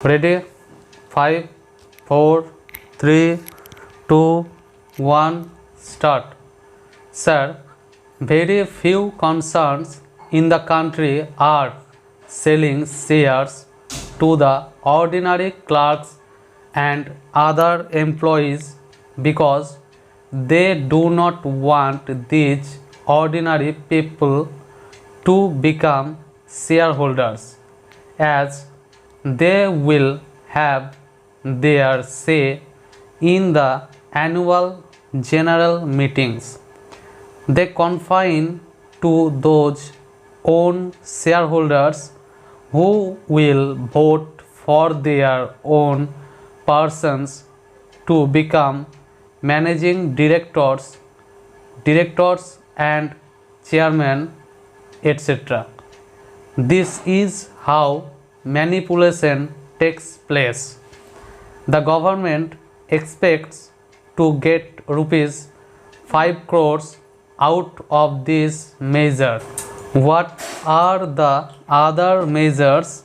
Ready? 5, 4, 3, 2, 1, start. Sir, very few concerns in the country are selling shares to the ordinary clerks and other employees because they do not want these ordinary people to become shareholders, as they will have their say in the annual general meetings. They confine to those own shareholders who will vote for their own persons to become managing directors, and chairmen, etc. This is how manipulation takes place. The government expects to get rupees 5 crores out of this measure. What are the other measures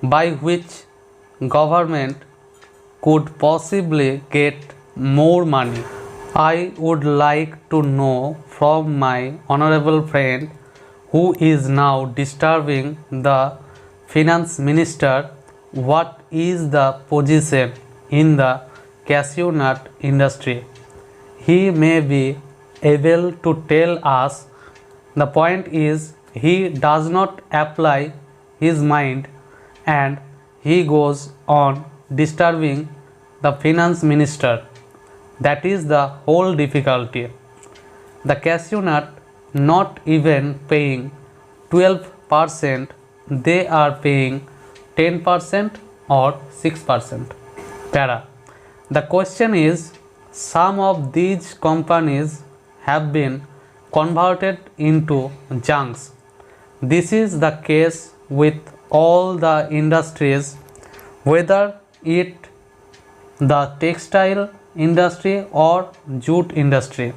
by which government could possibly get more money? I would like to know from my honorable friend who is now disturbing the finance minister what is the position in the cashew nut industry. He may be able to tell us. The point is, he does not apply his mind and he goes on disturbing the finance minister. That is the whole difficulty. The cashew nut not even paying 12%, they are paying 10% or 6%. Para. The question is, some of these companies have been converted into junks. This is the case with all the industries, whether it the textile industry or jute industry.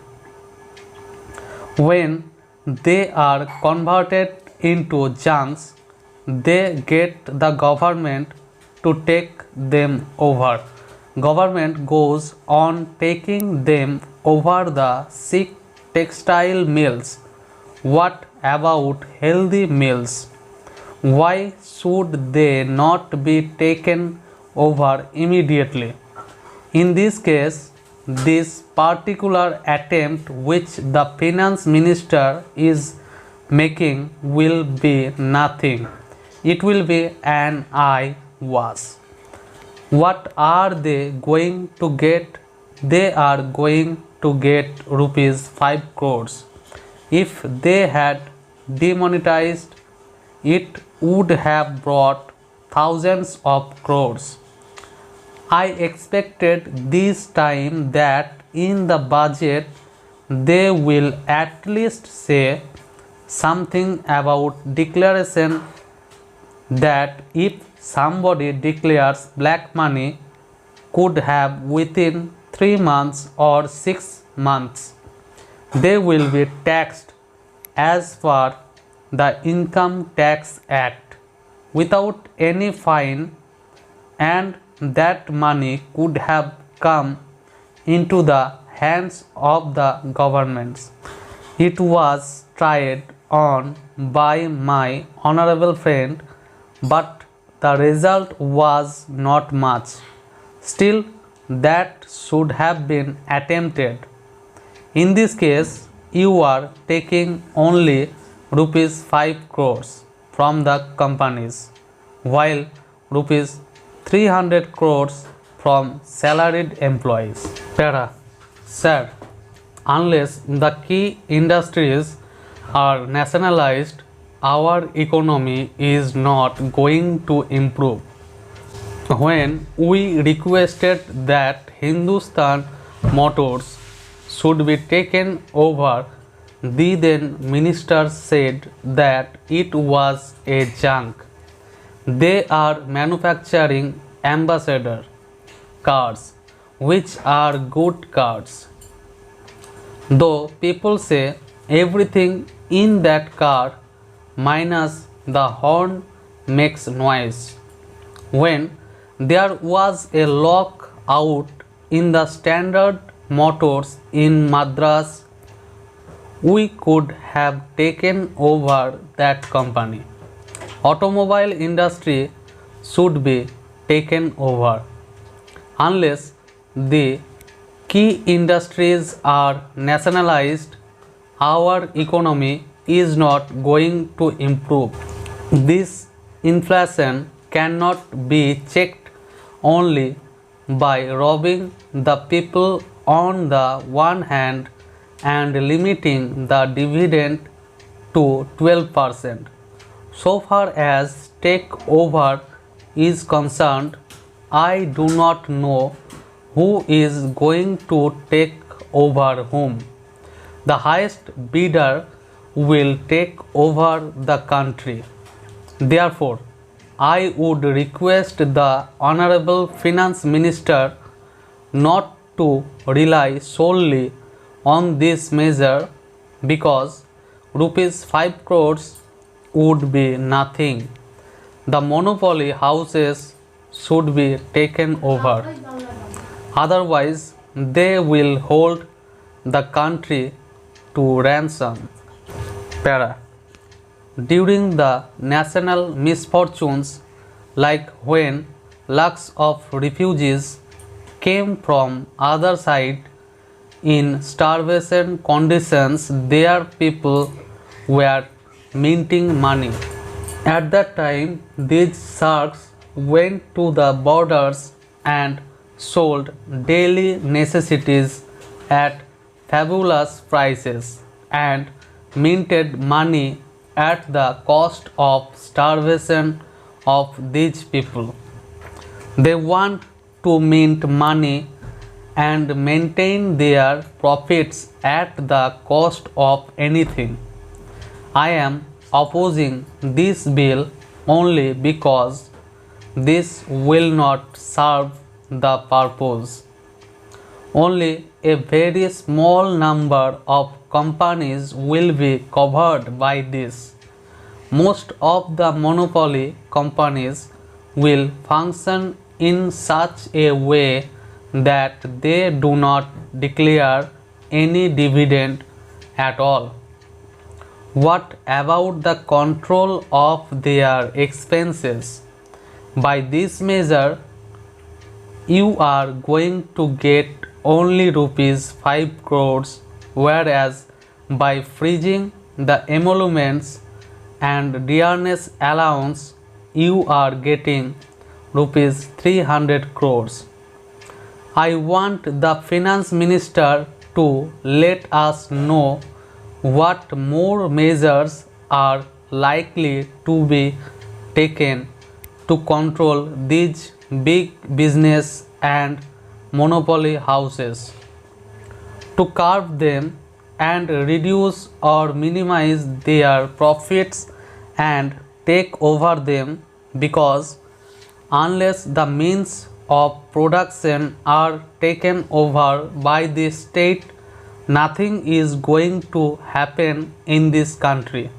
When they are converted into junks, they get the government to take them over. Government goes on taking them over the sick textile mills. What about healthy mills? Why should they not be taken over immediately? In this case, this particular attempt which the finance minister is making will be nothing. It will be an eye wash. What are they going to get? They are going to get rupees 5 crores. If they had demonetized, it would have brought thousands of crores. I expected this time that in the budget they will at least say something about declaration that if somebody declares black money could have within 3 months or 6 months, they will be taxed as per the Income Tax Act without any fine, and that money could have come into the hands of the governments. It was tried on by my honorable friend, but the result was not much. Still, that should have been attempted. In this case, you are taking only rupees 5 crores from the companies, while rupees 300 crores from salaried employees. Para. Sir, unless the key industries are nationalized, our economy is not going to improve. When we requested that Hindustan Motors should be taken over, the then minister said that it was a junk. They are manufacturing ambassador cars, which are good cars. Though people say everything in that car minus the horn makes noise. When There was a lockout in the Standard Motors in Madras. We could have taken over that company. Automobile industry should be taken over. Unless the key industries are nationalized, our economy is not going to improve. This inflation cannot be checked only by robbing the people on the one hand and limiting the dividend to 12%. So far as takeover is concerned, I do not know who is going to take over whom. The highest bidder will take over the country. Therefore, I would request the Honorable Finance Minister not to rely solely on this measure because rupees 5 crores would be nothing. The monopoly houses should be taken over. Otherwise, they will hold the country to ransom. Para. During the national misfortunes, like when lakhs of refugees came from other side in starvation conditions, their people were minting money. At that time, these sharks went to the borders and sold daily necessities at fabulous prices and minted money at the cost of starvation of these people. They want to mint money and maintain their profits at the cost of anything. I am opposing this bill only because this will not serve the purpose. Only a very small number of companies will be covered by this. Most of the monopoly companies will function in such a way that they do not declare any dividend at all. What about the control of their expenses? By this measure, you are going to get only rupees 5 crores, whereas by freezing the emoluments and dearness allowance, you are getting rupees 300 crores. I want the finance minister to let us know what more measures are likely to be taken to control these big business and monopoly houses, to curb them and reduce or minimize their profits and take over them, because unless the means of production are taken over by the state, nothing is going to happen in this country.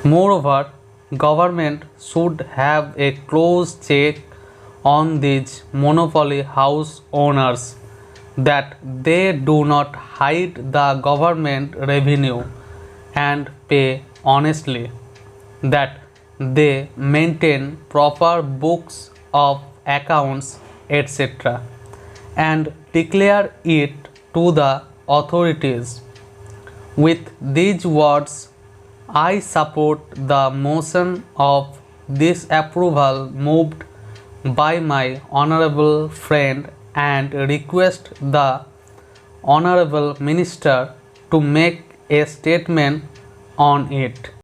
Moreover, government should have a close check on these monopoly house owners, that they do not hide the government revenue and pay honestly, that they maintain proper books of accounts, etc., and declare it to the authorities. With these words, I support the motion of disapproval moved by my honorable friend and request the honorable minister to make a statement on it.